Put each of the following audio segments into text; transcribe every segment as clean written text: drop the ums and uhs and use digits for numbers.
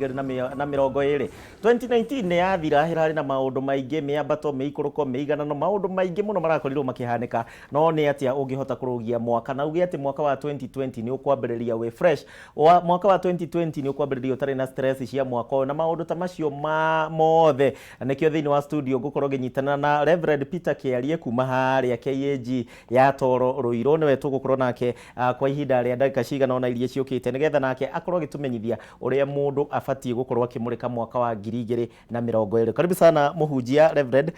na mirongo iri 2019 ne yathira hirari na maundu maingi miambato miikuruko miigana no maundu maingi muno marakorirwo makihanika no ni atia ungihota kurugia mwaka na ugi ati mwaka wa 2020 ni ukwambiriria we fresh mwaka wa 2020 ni ukwambiriria utari na stress cia mwaka na maundu ta macio mothe nikio thiini wa studio gukorwo ginyitana na Reverend Peter Kiarie kuma haria KAG ya Toro Ruiro niwe tugukorwo nake kwa ihinda ria ndagika cigana ona iria ciukite nigetha nake akorwo gitumenyithia uria mundu afatie gukorwo akimurika mwaka wa 2020. Karibu sana muhunjia Reverend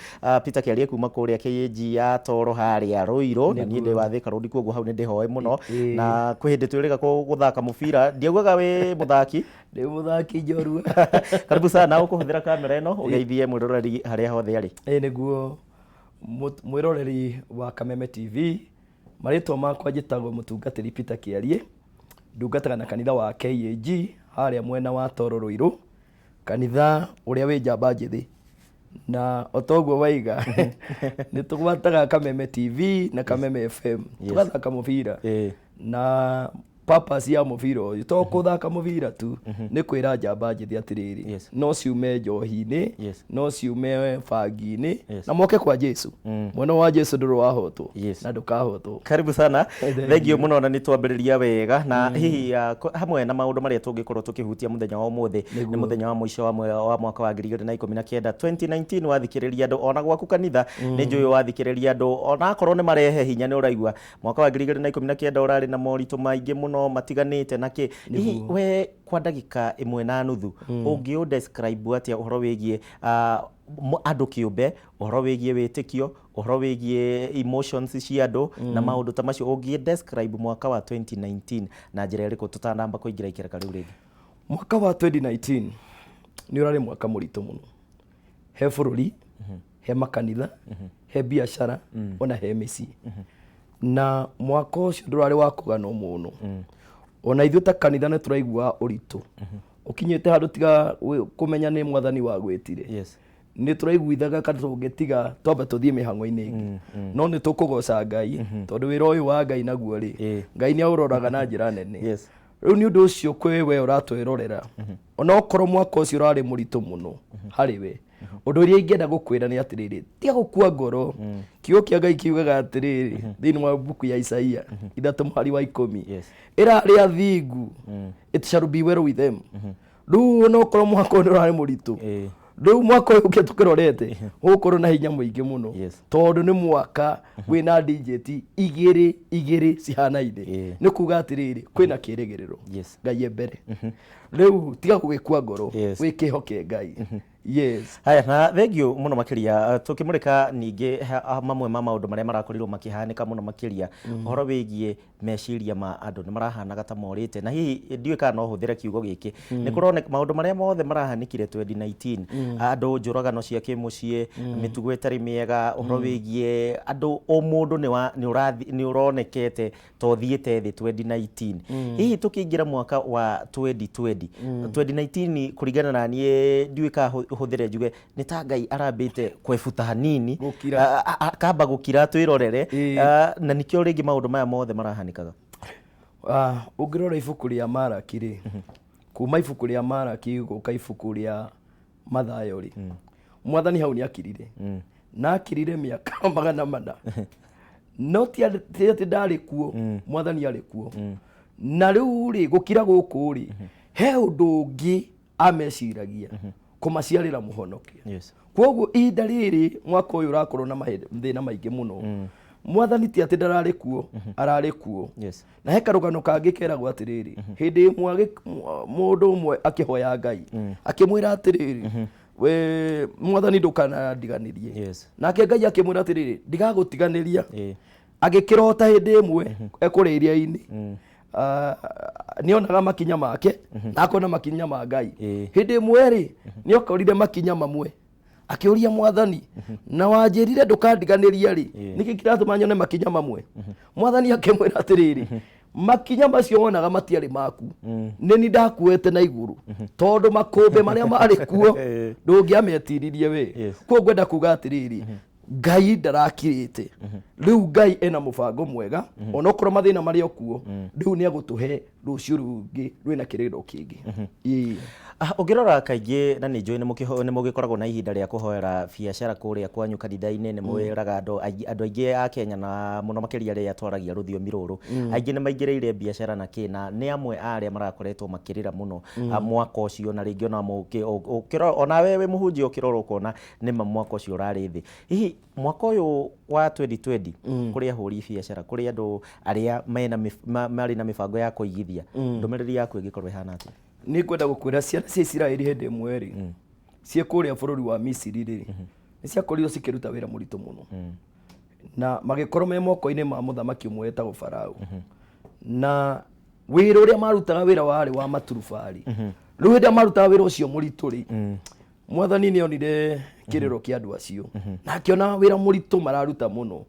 Peter Kiarie kuma kuria KAG ya Toro haria Ruiro na niende wathika rudi kuogo hau ninde hoe muno na kwihinde twirika guthaka mubira ndiaugaga we muthaki ndi muthaki njorua. Karibu sana ukuhuthira kamera ino ugeithie mwiroreri haria hothe ari niguo mwiroreri wa Kameme TV maritwa makwa njitagwo mutungatiri Peter Kiarie ndungataga na kanitha wa KAG haria mwena wa Toro Ruiro kanitha uria wi njamba njithi na otogwo waiga ni tugwataga Kameme TV na Kameme FM tugathaka mubira na purpose ya mubira uyu to kuthaka mubira tu ni kwira njamba njithi atiriri no ciume njohi-ini no ciume bangi-ini na moke kwa Jesu mwana wa Jesu nduru wahotwo na ndukahotwo. Karibu sana thengio muno na nitwambiriria wega na hihi hamwe na maundu maria tungikorwo tukihutia muthenya wa umuthi ni muthenya wa mwisho wa mwaka wa 2019 2019 wathikiriria andu ona gwaku kanitha ni njui wathikiriria andu ona akorwo ni marehe hinya ni uraigua mwaka wa 2019 urari na moritu maingi muno matiganite naki hihi we kwa ndagika imwe na nuthu ungi describe atia uhoro wigie andu kiumbe uhoro wigie witikio uhoro wigie emotions cia andu na maundu ta macio ungi describe mwaka wa 2019 na njira iriku tutanamba kuingira ikireka riu ringi. Mwaka wa 2019 ni urari mwaka murito muno he bururi he makanitha he biashara ona he misi na mwaka ucio ndurari wa kugano muno ona ithu ta kanitha ne turaigua uritu ukinyete handu tiga kumenya ni mwathani wa gwetire ni turaiguithaga kana tungetiga twamba tuthie mihango-ini ingi no ni tukugoca Ngai tondu wira uyu wa Ngai naguo ri Ngai ni auroraga na njira nene riu ni undu ucio kwi we uratwirorera ona okorwo mwaka ucio urari murito muno hari we undu uria ingienda gukwira ni atiriri tiga gukua ngoro kiugo kia Ngai kiugaga atiriri thiini wa buku ya Isaia 3:10 irari athingu it shall be well with them riu no korwo mwaka uyu urari murito riu mwaka uyu ukitukirorete ukorwo na hinya muingi muno tondu ni mwaka wina digit igiri cihanaine ni kuga atiriri kwina kirigiriro Ngai mbere riu tiga gugikua ngoro wikihoke Ngai. Haya na thengio muno makiria tukimurika ningi mamwe ma maundu maria marakorirwo makihanika muno makiria horo wigie meciria ma andu ni marahanaga ta morite na hihi ndiwe kana no huthire kiugo giki ni kuroneka maundu maria mothe marahanikire 2019 andu njuragano cia kimucie mitugo itari miega horo wigie andu o mundu ni uronekete to thiete thi 2019 hihi tukiingira mwaka wa 2019 kuringana na nie ndiwe ka huthire njuge ni ta Ngai arambite kwefuta hanini akamba gukira twirorere na nikio ringi maundu maya mothe marahanikaga. Ungirora ibuku ria Malaki ri kuma ibuku ria Malaki guka ibuku ria Mathayo ri mwathani hau ni akirire na akirire miaka 100 no ti ati ndari kuo mwathani ari kuo na riu ri gukira guku ri he undu ungi ameciragia kumaciarira muhonokia kwoguo ihinda riri mwaka uyu urakorwo na thina maingi muno mwathani ti ati ndarari kuo arari kuo na he karugano kangi keragwo atiriri hindi imwe mundu umwe akihoya Ngai akimwira atiriri we mwathani ndukana ndiganirie nake Ngai akimwira atiriri ndigagutiganiria agikirota hindi imwe ekuriria-ini ni onaga makinya make na akona makinya ma Ngai hindi imwe ri ni okorire makinya mamwe akiuria mwathani na wanjirire ndukandiganiria ri niki kiratuma nyone makinya mamwe mwathani akimwira atiriri makinya macio wonaga matiari maku ni ndakuete na iguru tondu makumbe maria mari kuo ndungiametiririe we kwa ngwenda kuga atiriri Ngai ndarakirite riu Ngai ena mubango mwega ona okorwo mathina mari okuo riu ni agutuhe rucio rungi rwina kiriro kingi Ungirora kaingĩ na nĩ njũĩ nĩ mũgĩkoragwo na ihinda rĩa kũhoera biacara kũrĩa kwanyu kanitha-inĩ, nĩ mwĩraga andũ aingĩ a Kenya na mũno makĩria arĩa atwaragia rũthiomi rũrũ aingĩ nĩ maingĩrĩire biacara na kĩna, nĩ amwe arĩa marakoretwo makĩrĩra mũno mwaka ũcio, na rĩngĩ ona wewe mũhunjia ũkĩrora ũkona nĩ mwaka ũcio ũrarĩ thĩ. Hihi mwaka ũyũ wa 2020 kũrĩ ahũri biacara, kũrĩ andũ arĩa marĩ na mĩbango ya kũigithia, ndũmĩrĩri yaku ĩngĩkorwo ĩhana atĩa? Nĩ kwenda gũkwĩra ciana cia Isiraeli hĩndĩ ĩmwe rĩ ciĩ kũrĩa bũrũri wa Misiri rĩ nĩ ciakorirwo cikĩruta wĩra mũritũ mũno na magĩkorwo me moko-inĩ ma mũthamaki ũmwe wetagwo Farao, na wĩra ũrĩa marutaga wĩra warĩ wa maturubarĩ. Rĩu hĩndĩ marutaga wĩra ũcio mũritũ rĩ Mwathani nĩ onire kĩrĩro kĩa andũ acio na akĩona wĩra mũritũ mararuta mũno.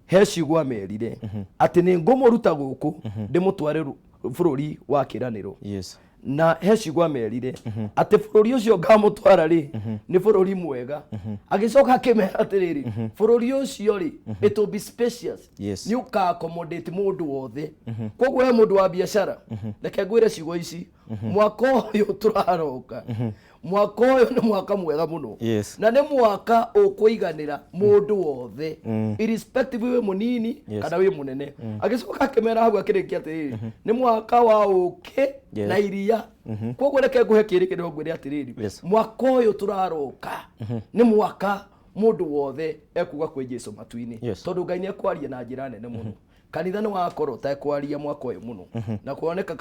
He ciugo amerire atĩ nĩ ngũmũruta gũkũ ndĩmũtware bũrũri wa kĩranĩro. Na he ciugo amerire atĩ bũrũri ũcio ngamũtwara rĩ nĩ bũrũri mwega. Agĩcoka akĩmera atĩrĩrĩ bũrũri ũcio rĩ it will be spacious, nĩ ũka-accommodate mũndũ wothe. Koguo he mũndũ wa biacara reke ngwĩre ciugo ici, mwaka ũyũ tũraroka mwaka ũyũ nĩ mwaka mwega mũno na nĩ mwaka ũkũiganĩra mũndũ wothe irrespective wĩ mũnini kana wĩ mũnene. Agĩcoka akĩmera hau akĩrĩkia atĩrĩrĩ nĩ mwaka wa ũkĩ na iria. Koguo reke ngũhe kĩrĩkĩrĩro ngwĩre atĩrĩrĩ mwaka ũyũ tũraroka nĩ mwaka mũndũ wothe ekuga kwĩ Jesũ matu-inĩ, tondũ Ngai nĩ ekwaria na njĩra nene mũno. Kanitha nĩ wakorwo ta ekwaria mwaka ũyũ mũno na kuoneka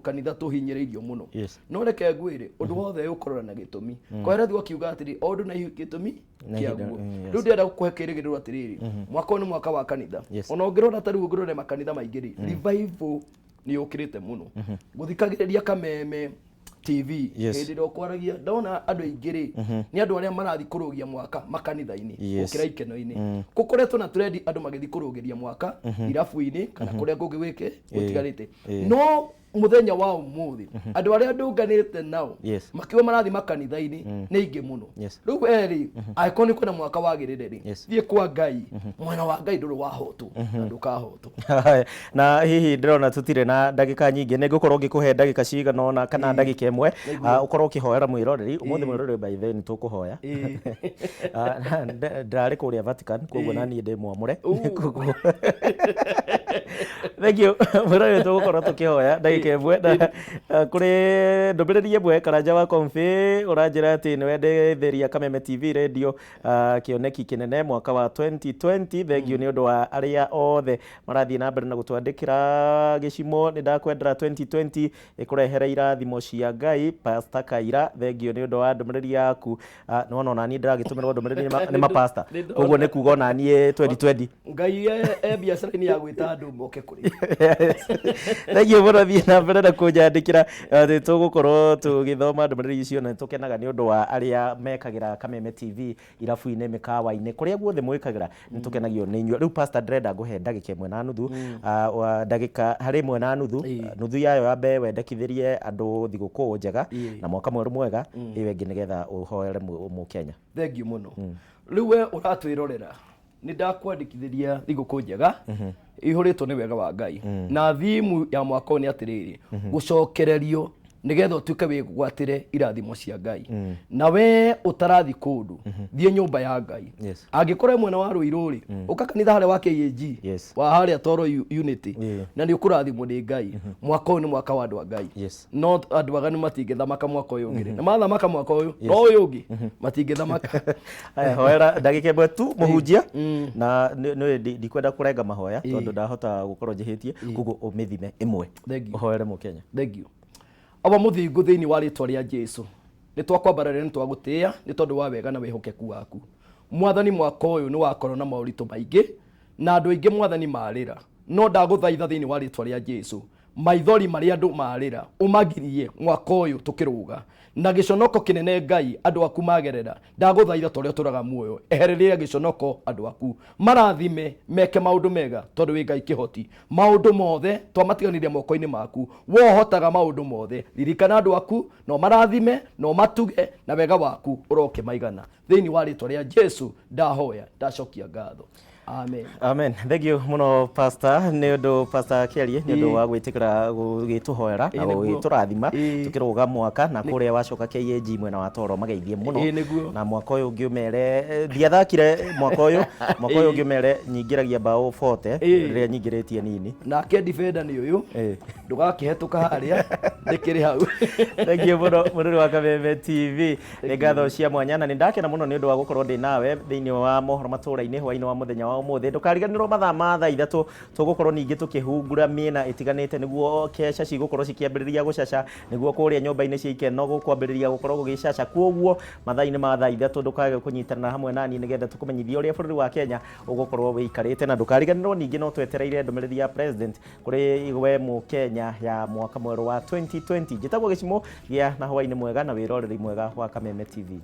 kanitha tũhinyĩrĩirio mũno. No reke ngwĩre ũndũ wothe ũkorwo na gĩtũmi. Koherethi akiuga atĩrĩ o ũndũ na gĩtũmi kĩaguo. Rĩu ndĩrenda gũkũhe kĩrĩgĩrĩro atĩrĩrĩ mwaka ũyũ nĩ mwaka wa kanitha. Ona ũngĩrora ta rĩu ũngĩrora makanitha maingĩ rĩ revival nĩ yũkĩrĩte mũno. Gũthikagĩrĩria Kameme TV hĩndĩ ĩrĩa ũkwaragia ndona andũ aingĩ rĩ nĩ andũ arĩa marathi kũrũgia mwaka makanitha-inĩ gũkĩra ikeno-inĩ. Gũkoretwo na trendi andũ magĩthi kũrũgĩria mwaka irabu-inĩ kana kũrĩa kũngĩ gwĩke gũtigarĩte. No muthenya wa ũmũthĩ andũ arĩa ndũnganĩte nao makiuga marathi makanitha-inĩ nĩ ingĩ mũno. Rĩu eri angĩkorwo nĩ kwĩna mwaka wagĩrĩre rĩ thiĩ kwa Ngai, mwena wa Ngai ndũrĩ wahotwo na ndũkahotwo. Na hihi ndĩrona tũtirĩ na ndagĩka nyingĩ, nĩ ngũkorwo ngĩkũhe ndagĩka cigana ũna kana ndagĩka ĩmwe ũkorwo ũkĩhoera mwĩroreri. Ũmũthĩ mwĩroreri by the way nĩ tũkũhoya, ndarĩ kũrĩa Vatican koguo naniĩ ndĩ mwamũre. Thank you mwĩroreri, tũgũkorwo tũkĩhoya ndagĩka ĩmwe kũrĩ ndũmĩrĩri ĩmwe. Karanja wa Kombe ũranjĩra atĩ nĩ wendetheria Kameme TV radio kĩoneki kĩnene mwaka wa 2020. Thengiũ nĩ ũndũ wa arĩa othe marathiĩ na mbere na gũtwandĩkĩra gĩcimo. Nĩ ndakwendera 2020 ĩkũrehere irathimo cia Ngai. Pastor Kaira, thengiũ nĩ ũndũ wa ndũmĩrĩri yaku. Nona naniĩ ndĩragĩtũmĩrwo ndũmĩrĩri nĩ mapasta, koguo nĩ kuga onaniĩ 2020 Ngai biacara-inĩ ya gwĩta andũ moke kũrĩ. Thengiũ mũno, thiĩ na mbere na kũnyandĩkĩra atĩ tũgũkorwo tũgĩthoma ndũmĩrĩri icio na tũkenaga nĩ ũndũ wa arĩa mekagĩra Kameme TV irabu-inĩ, mĩkawa-inĩ, kũrĩa guothe mwĩkagĩra nĩ tũkenagio nĩ inyuĩ. Rĩu pastor ndĩrenda ngũhe ndagĩka ĩmwe na nuthu, ndagĩka harĩ ĩmwe na nuthu, nuthu yayo yambe wendekithĩrie andũ thigũkũ njega na mwaka mwerũ mwega, ĩyo ĩngĩ nĩgetha ũhoere Mũkenya. Thengiũ mũno. Rĩu we ũratwĩrorera nĩ ndakwandĩkithĩria thigũkũ njega ihũrĩtwo nĩ wega wa Ngai, na thimu ya mwaka ũyũ nĩ atĩrĩrĩ gũcokererio nĩgetha ũtuĩke wĩgwatĩre irathimo cia Ngai. Na we ũtarathi kũndũ thiĩ nyũmba ya Ngai. Angĩkorwo mwena wa Rũirũ rĩ ũka kanitha harĩa wa KAG wa harĩa Toro Unity na nĩ ũkũrathimwo nĩ Ngai. Mwaka ũyũ nĩ mwaka wa andũ a Ngai, no andũ aganu matingĩthamaka mwaka ũyũ ũngĩ. Na mathamaka mwaka ũyũ no ũyũ ũngĩ matingĩthamaka. Hoera ndagĩka ĩmwe tu mũhunjia, na ndikwenda kũrenga mahoya tondũ ndahota gũkorwo njĩhĩtie, koguo ũmĩthime ĩmwe ũhoere Mũkenya. Thengiũ. Aba mũthingu thĩinĩ wa rĩtwa rĩa Jesũ nĩ twakwambarĩra nĩ twagũtĩĩa nĩ tondũ wa wega na wĩhokeku waku. Mwathani mwaka ũyũ nĩ wakorwo na maũritũ maingĩ na andũ aingĩ Mwathani marĩra, no ndagũthaitha thĩinĩ wa rĩtwa rĩa Jesũ maithori marĩa andũ marĩra ũmagirie mwaka ũyũ tũkĩrũga na gĩconoko kĩnene Ngai andũ aku magerera. Ndagũthaitha torĩa tũraga muoyo ehereria gĩconoko andũ aku, marathime meke maũndũ mega tondũ wĩ Ngai kĩhoti. Maũndũ mothe twamatiganĩria moko-inĩ maku, wo hotaga maũndũ mothe. Ririkana andũ aku no marathime no matuge na wega waku ũroke maigana. Thĩinĩ wa rĩtwa rĩa Jesũ ndahoya ndacokia ngatho. Amen. Amen. Thank you muno pastor. Nĩ ũndũ pastor Kelly nĩ ũndũ wa gwĩtĩkĩra gũgĩtũhoera na gũgĩtũrathima tũkĩrũga mwaka na kũrĩa wacoka KAG mwena wa Toro mageithie mũno na mwaka ũyũ ũngĩ ũmere ndiathakire mwaka ũyũ ũngĩ ũmere nyingĩragia bao 40 rĩrĩa nyingĩrĩtie nini nake defender nĩ ũyũ ndũgakĩhetũka harĩa ndĩkĩrĩ hau. Thank you muno mũrũri wa Kameme TV. Nĩ ngatho cia mwanya na nĩ ndakena mũno nĩ ũndũ wa gũkorwo ndĩ nawe thĩinĩ wa mohoro matũra-inĩ hwainĩ wa mũthenya wa ũmũthĩ. Ndũkariganĩrwo mathaa ma thaa ithatũ tũgũkorwo ningĩ tũkĩhungura mĩena ĩtiganĩte nĩguo kesha cigũkorwo cikĩambĩrĩria gũcaca nĩguo kũrĩa nyũmba-inĩ cia ikeno gũkwambĩrĩria gũkorwo gũgĩcaca. Kwoguo mathaa-inĩ ma thaa ithatũ ndũkage kũnyitanĩra hamwe nani nĩgetha tũkũmenyithia ũrĩa bũrũri wa Kenya ũgũkorwo wĩikarĩte, na ndũkariganĩrwo ningĩ no twetereire ndũmĩrĩri ya president kũrĩ we Mũkenya ya mwaka mwerũ wa 2020. Njĩtagwo Gĩcimo gĩa na hwainĩ mwega na wĩroreri mwega wa Kameme TV.